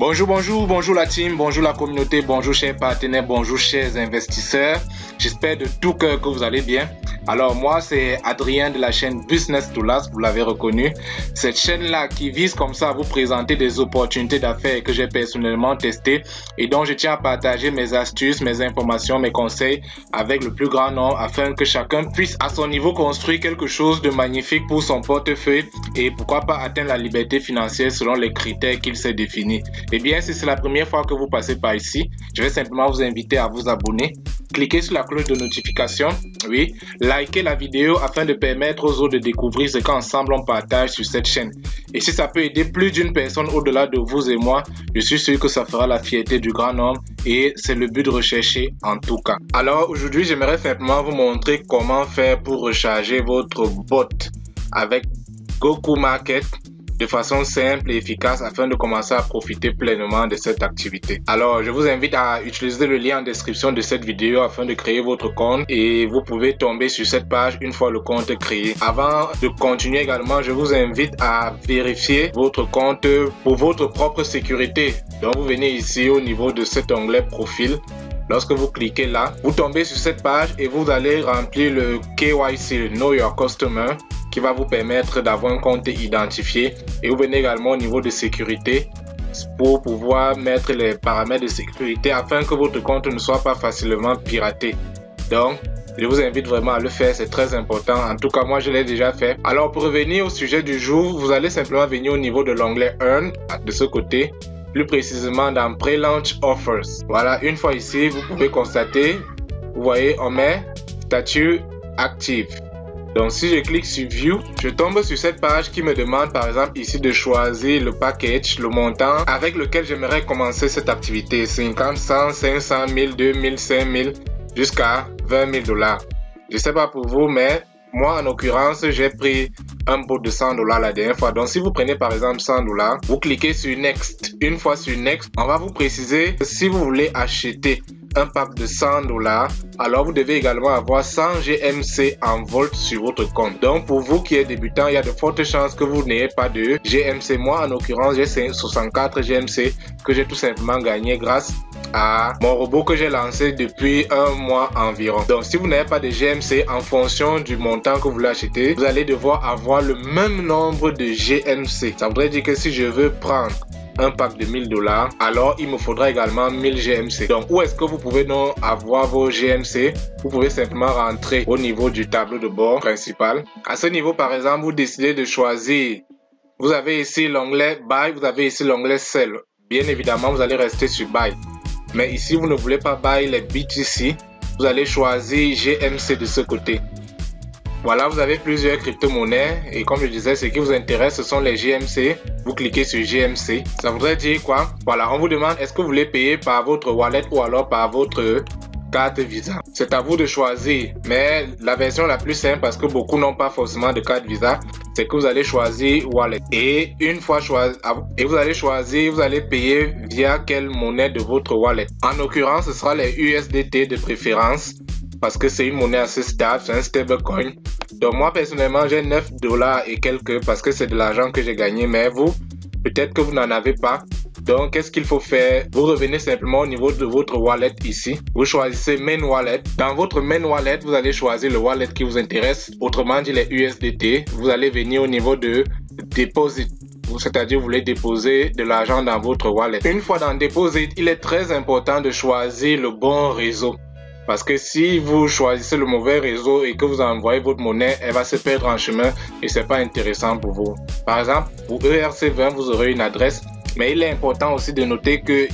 Bonjour la team, bonjour la communauté, bonjour chers partenaires, bonjour chers investisseurs. J'espère de tout cœur que vous allez bien. Alors moi c'est Adrien de la chaîne Business to Last, vous l'avez reconnu. Cette chaîne-là qui vise comme ça à vous présenter des opportunités d'affaires que j'ai personnellement testées et dont je tiens à partager mes astuces, mes informations, mes conseils avec le plus grand nombre afin que chacun puisse à son niveau construire quelque chose de magnifique pour son portefeuille et pourquoi pas atteindre la liberté financière selon les critères qu'il s'est définis. Eh bien, si c'est la première fois que vous passez par ici, je vais simplement vous inviter à vous abonner. Cliquez sur la cloche de notification, oui, likez la vidéo afin de permettre aux autres de découvrir ce qu'ensemble on partage sur cette chaîne. Et si ça peut aider plus d'une personne au-delà de vous et moi, je suis sûr que ça fera la fierté du grand nombre et c'est le but recherché en tout cas. Alors aujourd'hui, j'aimerais simplement vous montrer comment faire pour recharger votre bot avec Goku Market de façon simple et efficace afin de commencer à profiter pleinement de cette activité. Alors, je vous invite à utiliser le lien en description de cette vidéo afin de créer votre compte et vous pouvez tomber sur cette page une fois le compte créé. Avant de continuer également, je vous invite à vérifier votre compte pour votre propre sécurité. Donc, vous venez ici au niveau de cet onglet profil. Lorsque vous cliquez là, vous tombez sur cette page et vous allez remplir le KYC, le Know Your Customer, qui va vous permettre d'avoir un compte identifié. Et vous venez également au niveau de sécurité pour pouvoir mettre les paramètres de sécurité afin que votre compte ne soit pas facilement piraté. Donc, je vous invite vraiment à le faire, c'est très important. En tout cas, moi, je l'ai déjà fait. Alors, pour revenir au sujet du jour, vous allez simplement venir au niveau de l'onglet Earn, de ce côté. Plus précisément dans Pre-Launch Offers. Voilà, une fois ici, vous pouvez constater, vous voyez, on met statut active. Donc si je clique sur View, je tombe sur cette page qui me demande par exemple ici de choisir le package, le montant avec lequel j'aimerais commencer cette activité. 50, 100, 500, 1000, 2000, 5000 jusqu'à 20 000 $. Je sais pas pour vous, mais moi en l'occurrence, j'ai pris un bot de 100 $ la dernière fois. Donc si vous prenez par exemple 100 $, vous cliquez sur Next. Une fois sur Next, on va vous préciser si vous voulez acheter un pack de 100 $, alors vous devez également avoir 100 GMC en volt sur votre compte. Donc pour vous qui êtes débutant, il y a de fortes chances que vous n'ayez pas de GMC. Moi en l'occurrence, j'ai 64 GMC que j'ai tout simplement gagné grâce à mon robot que j'ai lancé depuis un mois environ. Donc si vous n'avez pas de GMC, en fonction du montant que vous voulez acheter, vous allez devoir avoir le même nombre de GMC. Ça voudrait dire que si je veux prendre un pack de 1000 $, alors il me faudra également 1000 GMC. Donc où est-ce que vous pouvez donc avoir vos GMC? Vous pouvez simplement rentrer au niveau du tableau de bord principal. À ce niveau par exemple, vous décidez de choisir, vous avez ici l'onglet Buy, vous avez ici l'onglet Sell. Bien évidemment, vous allez rester sur Buy. Mais ici, vous ne voulez pas buy les BTC, vous allez choisir GMC de ce côté. Voilà, vous avez plusieurs crypto-monnaies et comme je disais, ce qui vous intéresse, ce sont les GMC. Vous cliquez sur GMC. Ça voudrait dire quoi? Voilà, on vous demande est-ce que vous voulez payer par votre wallet ou alors par votre carte Visa. C'est à vous de choisir, mais la version la plus simple, parce que beaucoup n'ont pas forcément de carte Visa, c'est que vous allez choisir Wallet. Et une fois choisi, vous allez choisir, vous allez payer via quelle monnaie de votre wallet. En l'occurrence, ce sera les USDT de préférence, parce que c'est une monnaie assez stable, c'est un stablecoin. Donc moi personnellement, j'ai 9 $ et quelques, parce que c'est de l'argent que j'ai gagné, mais vous, peut-être que vous n'en avez pas. Donc, qu'est-ce qu'il faut faire? Vous revenez simplement au niveau de votre wallet ici. Vous choisissez Main Wallet. Dans votre Main Wallet, vous allez choisir le wallet qui vous intéresse. Autrement dit, les USDT. Vous allez venir au niveau de Deposit. C'est-à-dire, vous voulez déposer de l'argent dans votre wallet. Une fois dans Deposit, il est très important de choisir le bon réseau. Parce que si vous choisissez le mauvais réseau et que vous envoyez votre monnaie, elle va se perdre en chemin et c'est pas intéressant pour vous. Par exemple, pour ERC20, vous aurez une adresse. Mais il est important aussi de noter que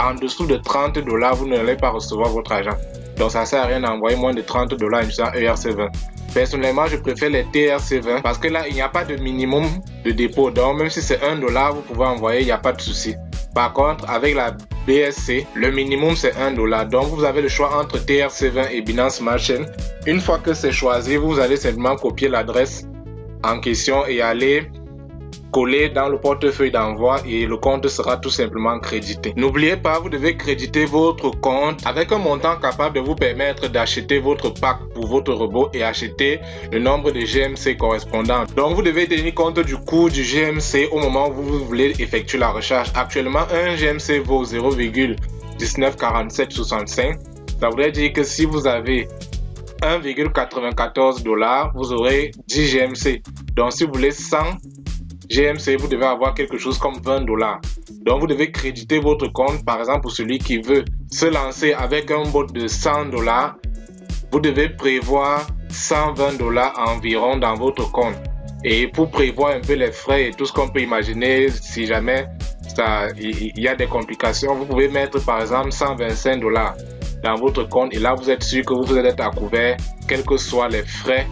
en dessous de 30 $, vous n'allez pas recevoir votre argent. Donc ça ne sert à rien d'envoyer moins de 30 $ à ERC20. Personnellement, je préfère les TRC20 parce que là, il n'y a pas de minimum de dépôt. Donc même si c'est 1 $, vous pouvez envoyer, il n'y a pas de souci. Par contre, avec la BSC, le minimum c'est 1 $. Donc vous avez le choix entre TRC20 et Binance Smart Chain. Une fois que c'est choisi, vous allez simplement copier l'adresse en question et aller coller dans le portefeuille d'envoi et le compte sera tout simplement crédité. N'oubliez pas, vous devez créditer votre compte avec un montant capable de vous permettre d'acheter votre pack pour votre robot et acheter le nombre de GMC correspondant. Donc vous devez tenir compte du coût du GMC au moment où vous voulez effectuer la recharge. Actuellement, un GMC vaut 0,194765. Ça voudrait dire que si vous avez 1,94 $, vous aurez 10 GMC. Donc si vous voulez 100 GMC, vous devez avoir quelque chose comme 20 $. Donc vous devez créditer votre compte. Par exemple, pour celui qui veut se lancer avec un bot de 100 $, vous devez prévoir 120 $ environ dans votre compte. Et pour prévoir un peu les frais et tout ce qu'on peut imaginer, si jamais il y a des complications, vous pouvez mettre par exemple 125 $ dans votre compte et là vous êtes sûr que vous êtes à couvert, quels que soient les frais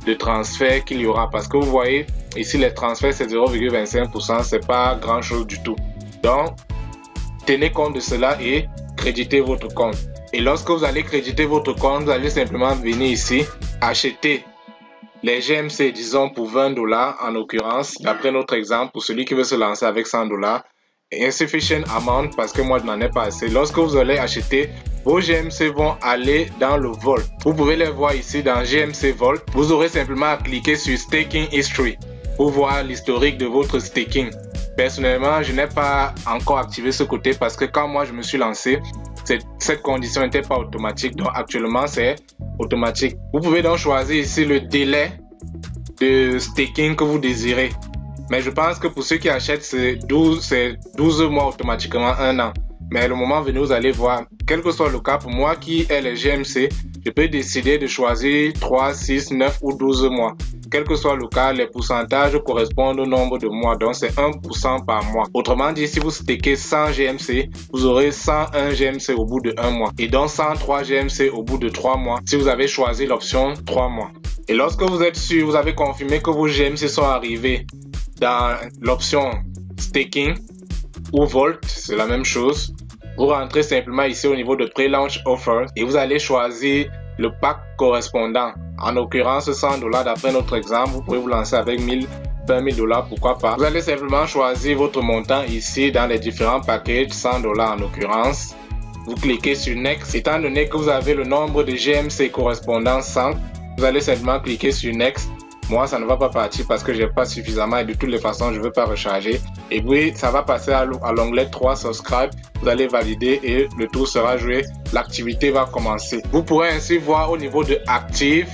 de transfert qu'il y aura. Parce que vous voyez, ici les transferts c'est 0,25%, c'est pas grand chose du tout. Donc, tenez compte de cela et créditez votre compte. Et lorsque vous allez créditer votre compte, vous allez simplement venir ici, acheter les GMC, disons pour 20 $ en l'occurrence, d'après notre exemple, pour celui qui veut se lancer avec 100 $. Insufficient amount parce que moi je n'en ai pas assez. Lorsque vous allez acheter, vos GMC vont aller dans le Vault. Vous pouvez les voir ici dans GMC Vault. Vous aurez simplement à cliquer sur Staking History pour voir l'historique de votre staking. Personnellement, je n'ai pas encore activé ce côté parce que quand moi je me suis lancé, cette condition n'était pas automatique. Donc actuellement c'est automatique. Vous pouvez donc choisir ici le délai de staking que vous désirez. Mais je pense que pour ceux qui achètent, c'est 12 mois automatiquement, 1 an. Mais le moment venu, vous allez voir, quel que soit le cas, pour moi qui ai les GMC, je peux décider de choisir 3, 6, 9 ou 12 mois. Quel que soit le cas, les pourcentages correspondent au nombre de mois, donc c'est 1% par mois. Autrement dit, si vous stakez 100 GMC, vous aurez 101 GMC au bout de 1 mois. Et donc 103 GMC au bout de 3 mois, si vous avez choisi l'option 3 mois. Et lorsque vous êtes sûr, vous avez confirmé que vos GMC sont arrivés dans l'option staking ou Vault, c'est la même chose. Vous rentrez simplement ici au niveau de Pre-Launch Offer et vous allez choisir le pack correspondant. En l'occurrence 100 $ d'après notre exemple, vous pouvez vous lancer avec 20 000 $, pourquoi pas. Vous allez simplement choisir votre montant ici dans les différents packages, 100 $ en l'occurrence. Vous cliquez sur Next. Étant donné que vous avez le nombre de GMC correspondant 100, vous allez simplement cliquer sur Next. Moi, ça ne va pas partir parce que j'ai pas suffisamment et de toutes les façons, je ne veux pas recharger. Et puis, ça va passer à l'onglet 3 Subscribe. Vous allez valider et le tour sera joué. L'activité va commencer. Vous pourrez ainsi voir au niveau de Active,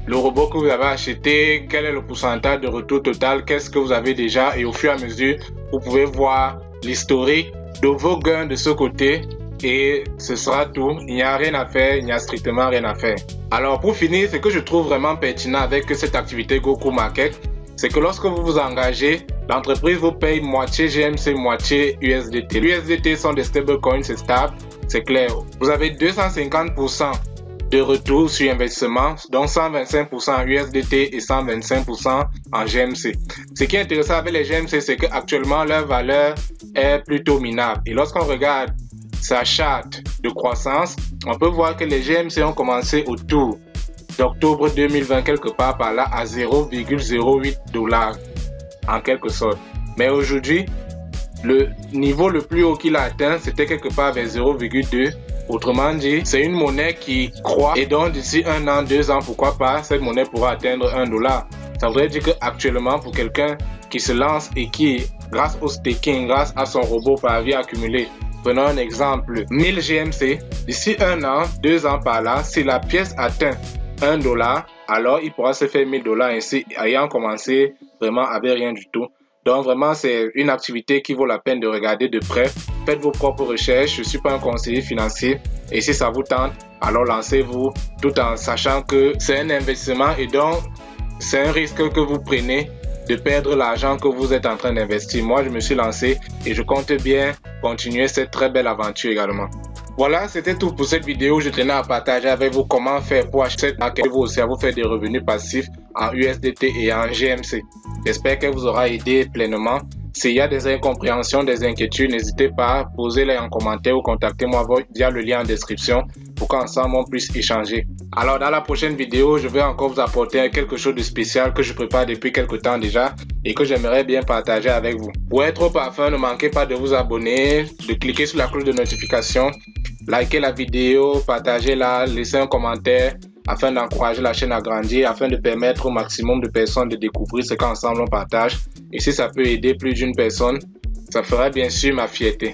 le robot que vous avez acheté, quel est le pourcentage de retour total, qu'est-ce que vous avez déjà. Et au fur et à mesure, vous pouvez voir l'historique de vos gains de ce côté. Et ce sera tout. Il n'y a rien à faire, il n'y a strictement rien à faire. Alors pour finir, ce que je trouve vraiment pertinent avec cette activité Goku Market, c'est que lorsque vous vous engagez, l'entreprise vous paye moitié GMC, moitié USDT. Les USDT sont des stablecoins, c'est stable, c'est clair. Vous avez 250% de retour sur investissement, donc 125% en USDT et 125% en GMC. Ce qui est intéressant avec les GMC, c'est qu'actuellement leur valeur est plutôt minable. Et lorsqu'on regarde sa charte de croissance, on peut voir que les GMC ont commencé autour d'octobre 2020, quelque part par là, à 0,08 $ en quelque sorte. Mais aujourd'hui, le niveau le plus haut qu'il a atteint, c'était quelque part vers 0,2. Autrement dit, c'est une monnaie qui croît et donc d'ici 1 an, 2 ans, pourquoi pas, cette monnaie pourra atteindre 1 $. Ça voudrait dire qu'actuellement, pour quelqu'un qui se lance et qui, grâce au staking, grâce à son robot parvient à accumuler, prenons un exemple, 1000 GMC, d'ici 1 an, 2 ans par là, si la pièce atteint 1 $, alors il pourra se faire 1000 $ ainsi, ayant commencé vraiment avec rien du tout. Donc vraiment, c'est une activité qui vaut la peine de regarder de près. Faites vos propres recherches, je ne suis pas un conseiller financier et si ça vous tente, alors lancez-vous tout en sachant que c'est un investissement et donc c'est un risque que vous prenez de perdre l'argent que vous êtes en train d'investir. Moi, je me suis lancé et je compte bien continuer cette très belle aventure également. Voilà, c'était tout pour cette vidéo. Je tenais à partager avec vous comment faire pour acheter cette marque et vous aussi à vous faire des revenus passifs en USDT et en GMC. J'espère qu'elle vous aura aidé pleinement. S'il y a des incompréhensions, des inquiétudes, n'hésitez pas à poser-les en commentaire ou contactez-moi via le lien en description pour qu'ensemble on puisse échanger. Alors dans la prochaine vidéo, je vais encore vous apporter quelque chose de spécial que je prépare depuis quelque temps déjà. et que j'aimerais bien partager avec vous. Pour être au parfum, ne manquez pas de vous abonner, de cliquer sur la cloche de notification, likez la vidéo, partagez-la, laissez un commentaire afin d'encourager la chaîne à grandir, afin de permettre au maximum de personnes de découvrir ce qu'ensemble on partage. Et si ça peut aider plus d'une personne, ça fera bien sûr ma fierté.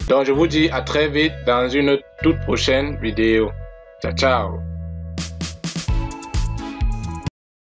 Donc je vous dis à très vite dans une toute prochaine vidéo. Ciao, ciao!